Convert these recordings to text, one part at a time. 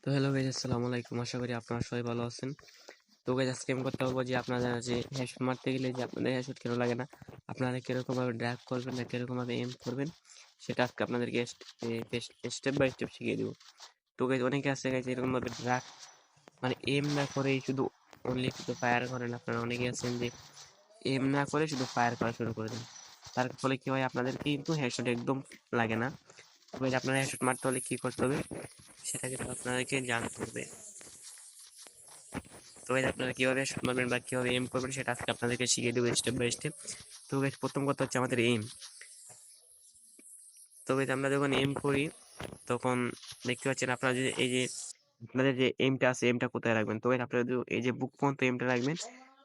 তো hello guys, আসসালামু আলাইকুম। আশা করি আপনারা সবাই ভালো আছেন। তো গাইজ, আজকে আমি করতে বলবো যে আপনারা যে হেডশট মারতে গেলে যে আপনাদের হেডশট কেন লাগে না, আপনারা কিরকম ভাবে ড্র্যাগ করবেন না কিরকম ভাবে এম করবেন, সেটা আজকে আপনাদেরকে স্টেপ বাই স্টেপ শিখিয়ে দেবো। তো গাইজ, অনেকে আছে গাইজ এরকম ভাবে ড্র্যাগ মানে এম না করে শুধু অনলি শুধু ফায়ার করেন। আপনারা অনেকে আছেন যে এম না করে শুধু ফায়ার করা শুরু করে দেন। তার ফলে কি হয়, আপনাদের কিন্তু হেডশট একদম লাগে না। তবে আপনারা হেডশট মারতে হলে কি করতে হবে সেটা কিন্তু আপনাদেরকে জানতে হবে। তো গাইজ, আপনারা কিভাবে শট মারবেন বা কিভাবে এম করবেন সেটা আজকে আপনাদেরকে শিখিয়ে দেবো স্টেপ বাই স্টেপ। তো গাইজ, প্রথম কথা হচ্ছে আমাদের এম। তো গাইজ, আমরা যখন এম করি তখন দেখতে পাচ্ছেন আপনারা যে এই যে আপনাদের যে এমটা আছে, এমটা কোথায় রাখবেন। তো গাইজ, আপনারা এই যে বুক পর্যন্ত এমটা রাখবেন।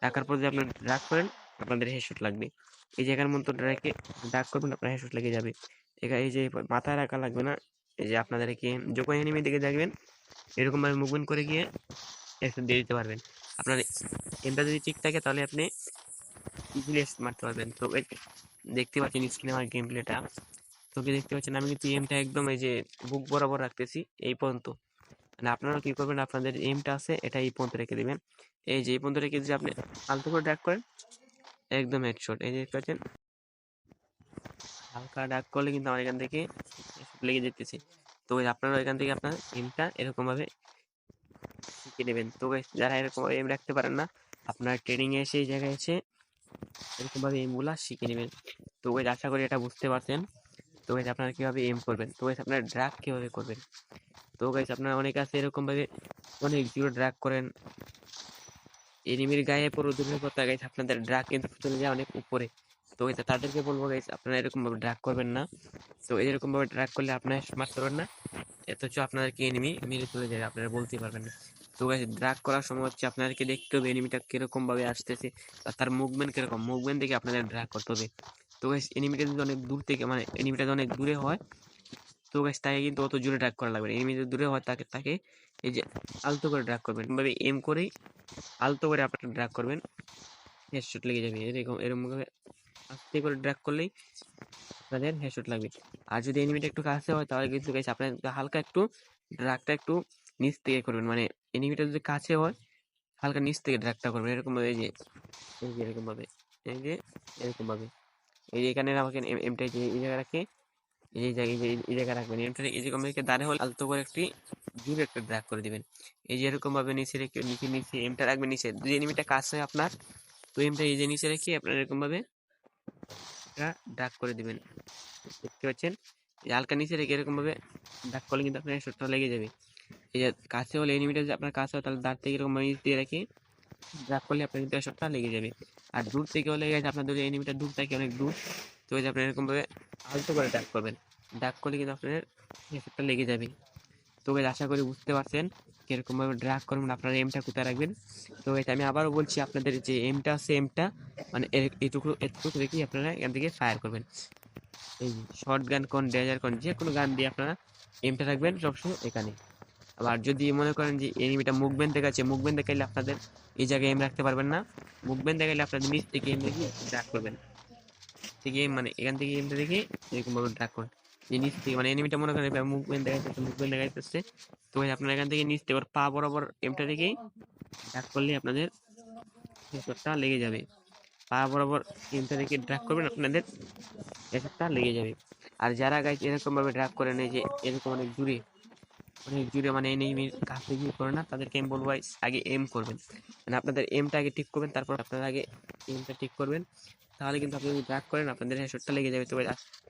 রাখার পর যদি আপনারা ড্রাগ করেন আপনাদের হেডশট লাগবে। এই জায়গার মতো ড্রাগ করবেন, আপনার হেডশট লেগে যাবে। এখানে এই যে মাথায় রাখা লাগবে না। এই যে আপনাদেরকে যখন এনিমি দিকে দেখবেন এরকম ভাবে মুভমেন্ট করে গিয়ে হেডশট দিয়ে দিতে পারবেন। আপনার এমটা যদি ঠিক থাকে তাহলে আপনি ইজিলি মারতে পারবেন। তো দেখতে পাচ্ছেন স্ক্রিনে আমার গেম প্লেটা। তো দেখতে পাচ্ছেন আমি কিন্তু এমটা একদম এই যে বুক বরাবর রাখতেছি এই পর্যন্ত। মানে আপনারা কি করবেন, আপনাদের এমটা আছে এটা এই পর্যন্ত রেখে দিবেন। এই যে এই পর্যন্ত রেখে যদি আপনি আলতো করে ড্র্যাগ করেন একদম হেডশট। এই যে দেখতে পাচ্ছেন হালকা ড্র্যাগ করলে কিন্তু আমার এখান থেকে লেগে যেতেছে। তো আপনারা এখান থেকে আপনার এমটা এরকম ভাবে শিখে নেবেন। তো যারা এরকম এম রাখতে পারেন না, আপনার ট্রেনিং এ এসে এই জায়গায় এসে এরকম ভাবে এমগুলা শিখে নেবেন। তো আশা করি এটা বুঝতে পারছেন। তো আপনারা কিভাবে এম করবেন, তো আপনারা ড্রাগ কিভাবে করবেন। তো আপনারা অনেকে আছে এরকম ভাবে অনেক জিরো ড্রাগ করেন, এনিমির গায়ে পুরো দূরের কথা গাইস, আপনাদের ড্রাগ কিন্তু চলে যায় অনেক উপরে। তো তাদেরকে বলবো গাইস, আপনারা এরকম ভাবে ড্রাগ করবেন না। তো এরকম ভাবে ড্রাগ করলে আপনারা মারতে পারবেন না, অথচ আপনাদেরকে এনিমি মেরে চলে যাবে, আপনারা বলতেই পারবেন না। তো গাইস, ড্রাগ করার সময় হচ্ছে আপনাদেরকে দেখতে হবে এনিমিটা কিরকম ভাবে আসতেছে, তার মুভমেন্ট কিরকম, মুভমেন্ট দেখে আপনাদের ড্রাগ করতে হবে। তো গাইস, এনিমিটা যদি অনেক দূর থেকে মানে এনিমিটা যদি অনেক দূরে হয় তো গাইস তাকে কিন্তু অত জোরে ড্রাগ করা লাগবে না। এনিমি যদি দূরে হয় তাকে তাকে এই যে আলতো করে ড্রাগ করবেন, ভাবে এম করেই আলতো করে আপনারা ড্রাগ করবেন, হেডশট লেগে যাবে। এরকম এরকম ভাবে আস্তে করে ড্রাগ করলেই আপনাদের হেডশট লাগবে। আর যদি এনিমিটা একটু কাছে হয় তাহলে কিন্তু গাইস আপনার হালকা একটু ড্রাগটা একটু নিচ থেকে করবেন। মানে এনিমিটা যদি কাছে হয় হালকা নিচ থেকে ড্রাগটা করবেন এরকম ভাবে। এই যে এরকম ভাবে, এই যে এরকম ভাবে, এই যে এখানে আমাকে এমটা এই জায়গায় রাখে, এই জায়গায় এই জায়গায় রাখবেন। এমটা এই যে কমে দাঁড়ে হলে আলতো করে একটি জোরে একটা ড্রাগ করে দিবেন। এই যে এরকম ভাবে নিচে রেখে নিচে এমটা রাখবেন নিচে। যদি এনিমিটা কাছে হয় আপনার, তো এমটা এই যে নিচে রেখে আপনার এরকম ভাবে ড্রাগ করে দিবেন। দেখতে পাচ্ছেন হালকা নিচে রেখে এরকম ভাবে ড্রাগ করলে কিন্তু আপনার শটটা লেগে যাবে। এই যে কাছে হলে এনিমিটা যদি আপনার কাছে হয় তাহলে দাঁড় থেকে এরকম নিচ দিয়ে রেখে ড্রাগ করলে আপনার কিন্তু শটটা লেগে যাবে। আর দূর থেকে হলে আপনার যদি এনিমিটা দূর থাকে অনেক দূর, তো আপনি এরকম ভাবে আলতো করে ড্রাগ করবেন। ড্রাগ করলে কিন্তু আপনার শটটা লেগে যাবে। তো আশা করি বুঝতে পারছেন কিরকম ভাবে ড্রাগ করবেন, আপনার এমটা কোথায় রাখবেন। তো আমি আবারও বলছি, আপনাদের যে এমটা আছে এমটা মানে এটুকু এটুকু রেখেই আপনারা এখান থেকে ফায়ার করবেন। এই শর্ট গান কোন ডেজার কোন যে কোনো গান দিয়ে আপনারা এমটা রাখবেন সবসময় এখানে। আবার যদি মনে করেন যে এনিমিটা মুভমেন্ট দেখাচ্ছে, মুভমেন্ট দেখাইলে আপনাদের এই জায়গায় এম রাখতে পারবেন না। মুভমেন্ট দেখাইলে আপনাদের নিচ থেকে এম রেখে ড্রাগ করবেন। থেকে মানে এখান থেকে এমটা রেখে এরকম ভাবে ড্রাগ করুন। যে নিচ থেকে মানে এনিমিটা মনে করেন মুভমেন্ট দেখাইতেছে, তো আপনারা এখান থেকে নিচ থেকে ওর পা বরাবর এমটা রেখেই ড্রাগ করলে আপনাদের হেডশটটা লেগে যাবে। পা বরাবর এমটা রেখে ড্রাগ করবেন, আপনাদের হেডশটটা লেগে যাবে। আর যারা গাইস এরকম ভাবে ড্রাগ করে নেয় যে এরকম অনেক জুড়ে মানে এনিমির কাছে গিয়ে করে না, তাদেরকে আমি বলবো আগে এম করবেন। মানে আপনাদের এমটা আগে ঠিক করবেন, তারপর আপনারা আগে এমটা ঠিক করবেন। তাহলে কিন্তু আপনি যদি ড্রাগ করেন আপনাদের হেডশটটা লেগে যাবে।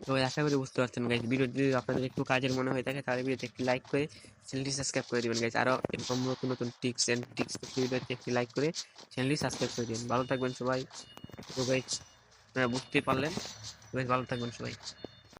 তো আশা করি বুঝতে পারছেন গাইস। ভিডিও যদি আপনাদের একটু কাজের মনে হয়ে থাকে তাহলে ভিডিওতে একটি লাইক করে চ্যানেলটি সাবস্ক্রাইব করে দিবেন গাইস। আরো এরকম নতুন নতুন টিপস ভিডিওতে একটি লাইক করে চ্যানেলটি সাবস্ক্রাইব করে দিবেন। ভালো থাকবেন সবাই। তো গাইস, আপনারা বুঝতে পারলেন। ভালো থাকবেন সবাই।